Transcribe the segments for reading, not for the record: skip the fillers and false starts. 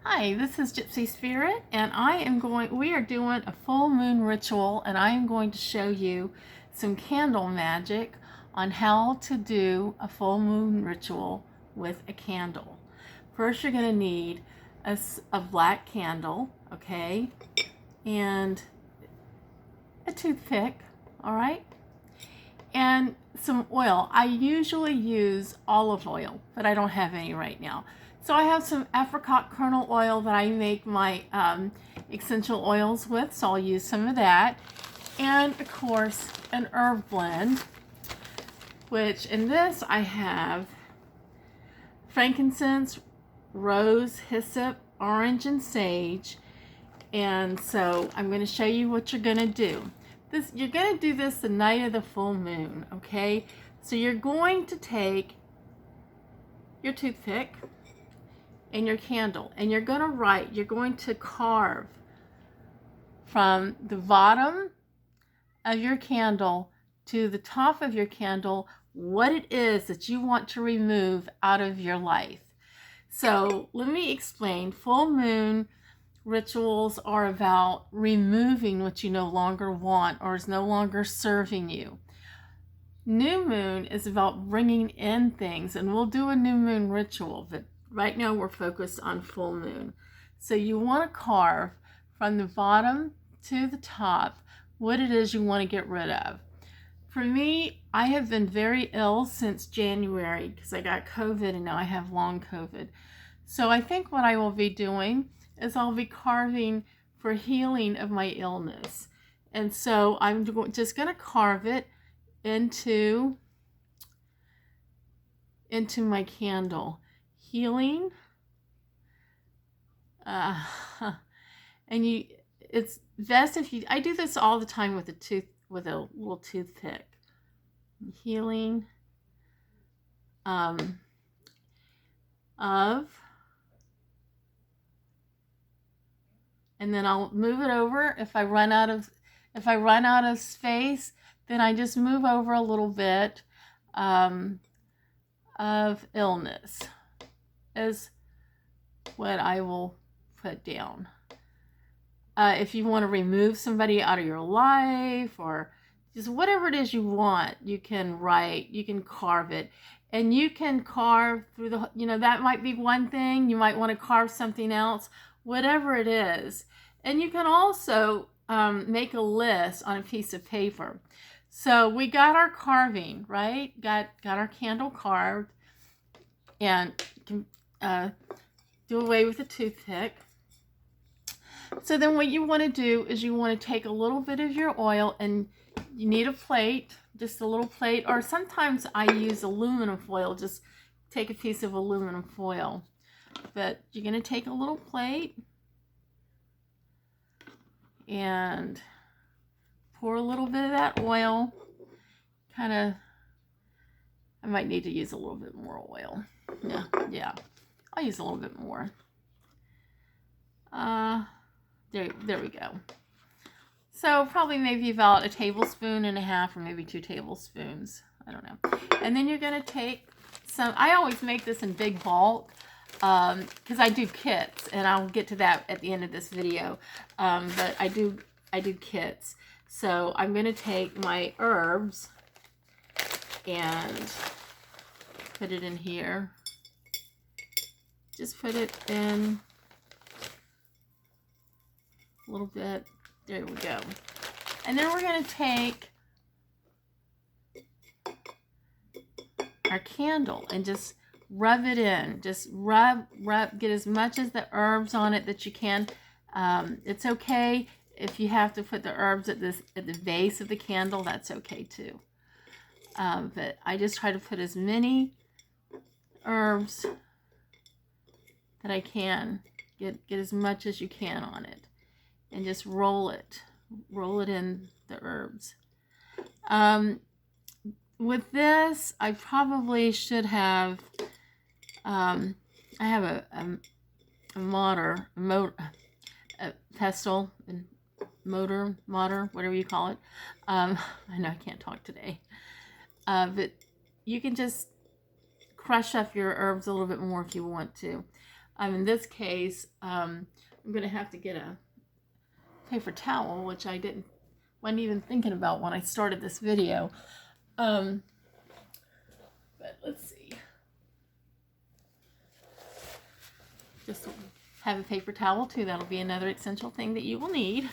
Hi, this is Gypsy Spirit, and we are doing a full moon ritual, and I am going to show you some candle magic on how to do a full moon ritual with a candle. First, you're going to need a black candle, okay, and a toothpick, all right, and some oil. I usually use olive oil, but I don't have any right now. So I have some apricot kernel oil that I make my essential oils with, so I'll use some of that. And of course, an herb blend, which in this I have frankincense, rose, hyssop, orange, and sage. And so I'm going to show you what you're going to do. You're going to do this the night of the full moon, okay? So you're going to take your toothpick and your candle, and you're going to carve from the bottom of your candle to the top of your candle what it is that you want to remove out of your life. So let me explain. Full moon rituals are about removing what you no longer want or is no longer serving you. New moon is about bringing in things, and we'll do a new moon ritual, but right now we're focused on full moon. So you want to carve from the bottom to the top what it is you want to get rid of. For me, I have been very ill since January because I got COVID and now I have long COVID. So I think what I will be doing is I'll be carving for healing of my illness. And so I'm just going to carve it into my candle. Healing. And it's best if I do this all the time with a little toothpick. Healing of and then I'll move it over. If I run out of space, then I just move over a little bit of illness is what I will put down. If you want to remove somebody out of your life or just whatever it is you want, you can write, you can carve it, and you can carve through that might be one thing. You might want to carve something else, whatever it is. And you can also make a list on a piece of paper. So we got our carving, right? Got our candle carved, and do away with the toothpick. So then what you want to do is you want to take a little bit of your oil, and you need a plate, just a little plate, or sometimes I use aluminum foil. Just take a piece of aluminum foil. But you're going to take a little plate and pour a little bit of that oil. I might need to use a little bit more oil. Yeah. I'll use a little bit more. There we go. So probably maybe about a tablespoon and a half, or maybe 2 tablespoons. I don't know. And then you're going to take some. I always make this in big bulk because I do kits, and I'll get to that at the end of this video. But I do kits. So I'm going to take my herbs and put it in here. Just put it in a little bit. There we go. And then we're going to take our candle and just rub it in. Just rub, get as much of the herbs on it that you can. It's okay if you have to put the herbs at the base of the candle. That's okay too. But I just try to put as many herbs that I can. Get as much as you can on it, and just roll it in the herbs. With this, I probably should have. I have a pestle and mortar, whatever you call it. I know I can't talk today, but you can just crush up your herbs a little bit more if you want to. In this case, I'm going to have to get a paper towel, which wasn't even thinking about when I started this video. But let's see. Just have a paper towel too. That'll be another essential thing that you will need.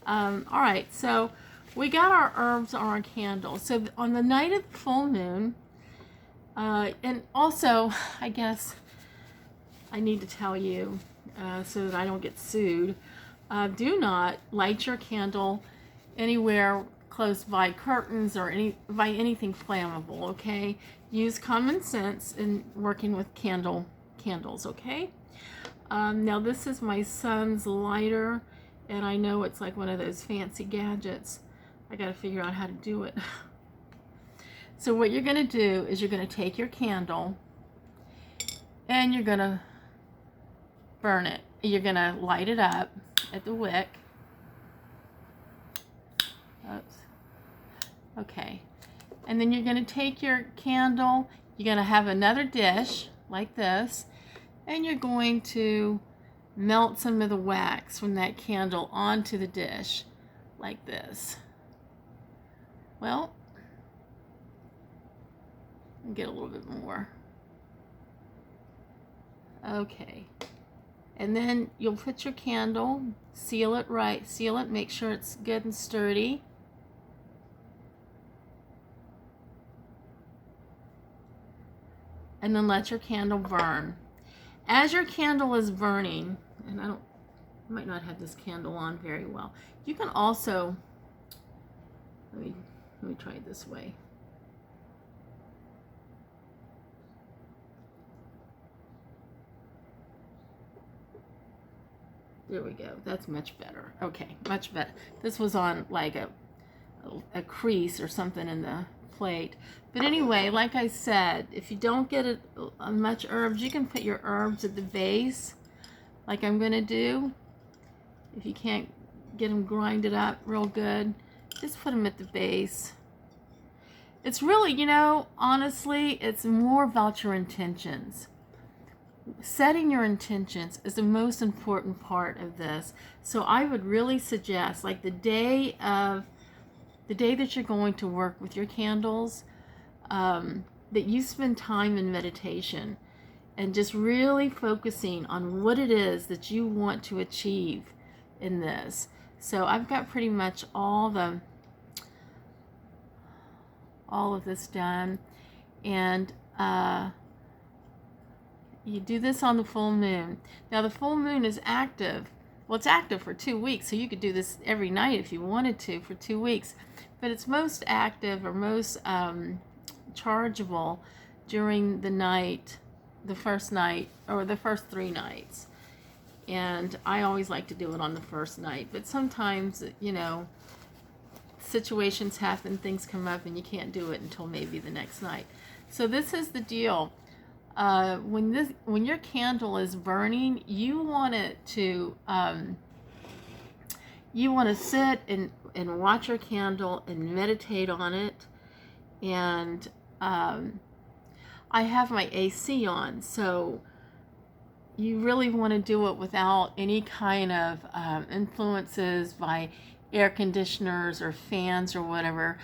All right, so we got our herbs on our candle. So on the night of the full moon, and also, I guess I need to tell you so that I don't get sued, do not light your candle anywhere close by curtains or by anything flammable, okay? Use common sense in working with candles, okay? Now this is my son's lighter, and I know it's like one of those fancy gadgets. I got to figure out how to do it. So what you're going to do is you're going to take your candle and you're going to burn it. You're going to light it up at the wick. Oops. Okay. And then you're going to take your candle, you're going to have another dish like this, and you're going to melt some of the wax from that candle onto the dish like this. Well, get a little bit more. Okay. And then you'll put your candle, seal it right, seal it, make sure it's good and sturdy. And then let your candle burn. As your candle is burning, and I might not have this candle on very well. You can also, let me try it this way. There we go. That's much better. Okay, much better. This was on like a crease or something in the plate. But anyway, like I said, if you don't get much herbs, you can put your herbs at the base, like I'm going to do. If you can't get them grinded up real good, just put them at the base. It's really, you know, honestly, it's more about your intentions. Setting your intentions is the most important part of this. So I would really suggest, like the day that you're going to work with your candles, that you spend time in meditation and just really focusing on what it is that you want to achieve in this. So I've got pretty much all of this done, and you do this on the full moon. Now the full moon is active. Well, it's active for 2 weeks, so you could do this every night if you wanted to for 2 weeks. But it's most active or most chargeable during the night, the first night, or the first 3 nights. And I always like to do it on the first night. But sometimes, you know, situations happen, things come up, and you can't do it until maybe the next night. So this is the deal. When your candle is burning, you want it to sit and watch your candle and meditate on it. And I have my AC on, so you really want to do it without any kind of influences by air conditioners or fans or whatever.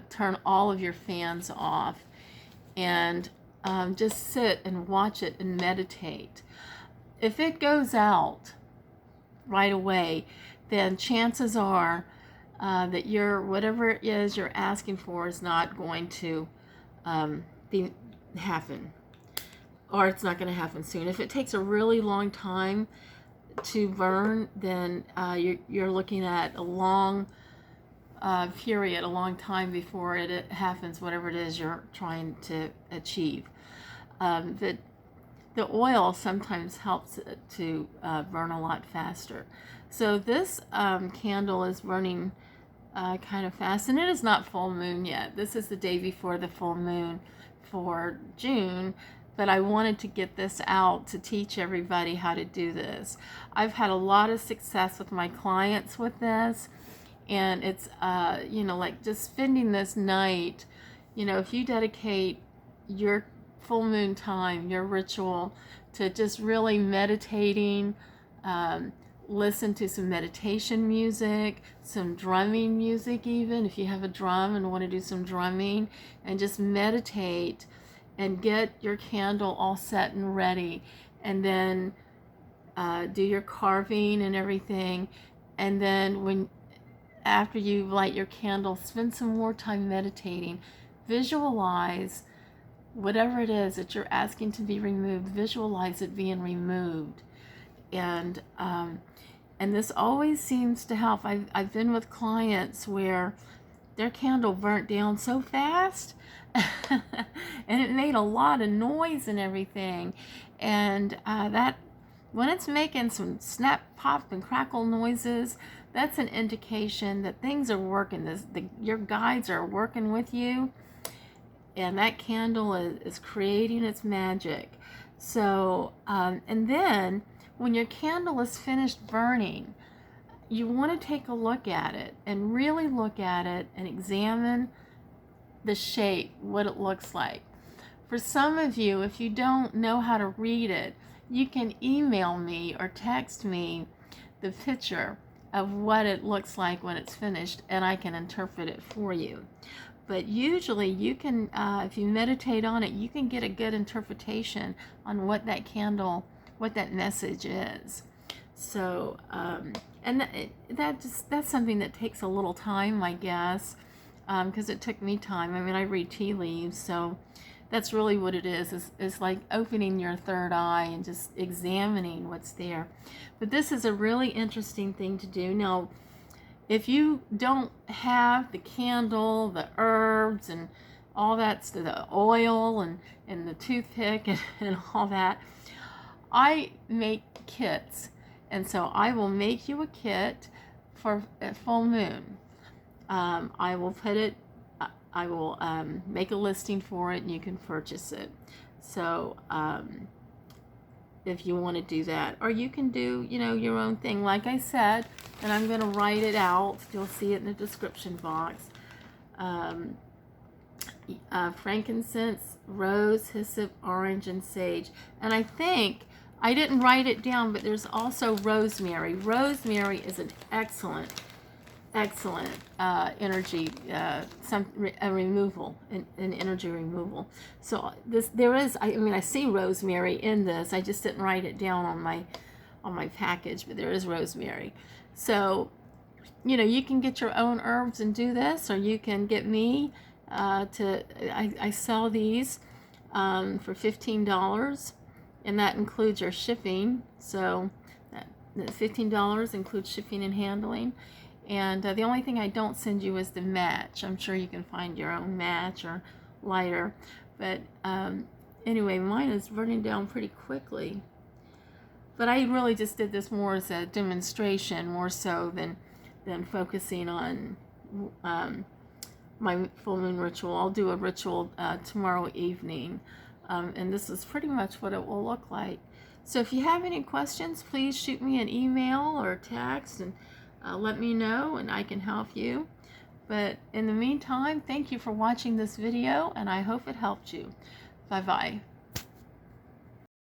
Turn all of your fans off and just sit and watch it and meditate. If it goes out right away, then chances are that whatever it is you're asking for is not going to happen, or it's not going to happen soon. If it takes a really long time to burn, then you're looking at a long period, a long time before it happens, whatever it is you're trying to achieve. The oil sometimes helps it to burn a lot faster. So this candle is burning kind of fast, and it is not full moon yet. This is the day before the full moon for June, but I wanted to get this out to teach everybody how to do this. I've had a lot of success with my clients with this, and it's you know, like just spending this night, you know, if you dedicate your full moon time, your ritual, to just really meditating. Listen to some meditation music, some drumming music even, if you have a drum and want to do some drumming, and just meditate and get your candle all set and ready, and then do your carving and everything. And then after you light your candle, spend some more time meditating. Visualize whatever it is that you're asking to be removed, visualize it being removed. And this always seems to help. I've been with clients where their candle burnt down so fast and it made a lot of noise and everything. And that when it's making some snap, pop, and crackle noises, that's an indication that things are working. Your guides are working with you, and that candle is creating its magic. So, and then when your candle is finished burning, you want to take a look at it and really look at it and examine the shape, what it looks like. For some of you, if you don't know how to read it, you can email me or text me the picture of what it looks like when it's finished, and I can interpret it for you. But usually you can, if you meditate on it, you can get a good interpretation on what that candle, what that message is. So, and that's something that takes a little time, I guess, because it took me time. I mean, I read tea leaves, so that's really what it is. It's like opening your third eye and just examining what's there. But this is a really interesting thing to do. Now, if you don't have the candle, the herbs, and all that, the oil and the toothpick and all that, I make kits. And so I will make you a kit for a full moon. I will make a listing for it and you can purchase it. So if you want to do that, or you can do, your own thing. Like I said, and I'm going to write it out. You'll see it in the description box. Frankincense, rose, hyssop, orange, and sage. And I think I didn't write it down, but there's also rosemary. Rosemary is an excellent energy, removal, an energy removal. So I see rosemary in this. I just didn't write it down on my package, but there is rosemary. So, you can get your own herbs and do this, or you can get me I sell these for $15, and that includes your shipping. So that $15 includes shipping and handling. And the only thing I don't send you is the match. I'm sure you can find your own match or lighter. But anyway, mine is burning down pretty quickly. But I really just did this more as a demonstration, more so than focusing on my full moon ritual. I'll do a ritual tomorrow evening. And this is pretty much what it will look like. So if you have any questions, please shoot me an email or text and let me know, and I can help you. But in the meantime, thank you for watching this video, and I hope it helped you. Bye-bye.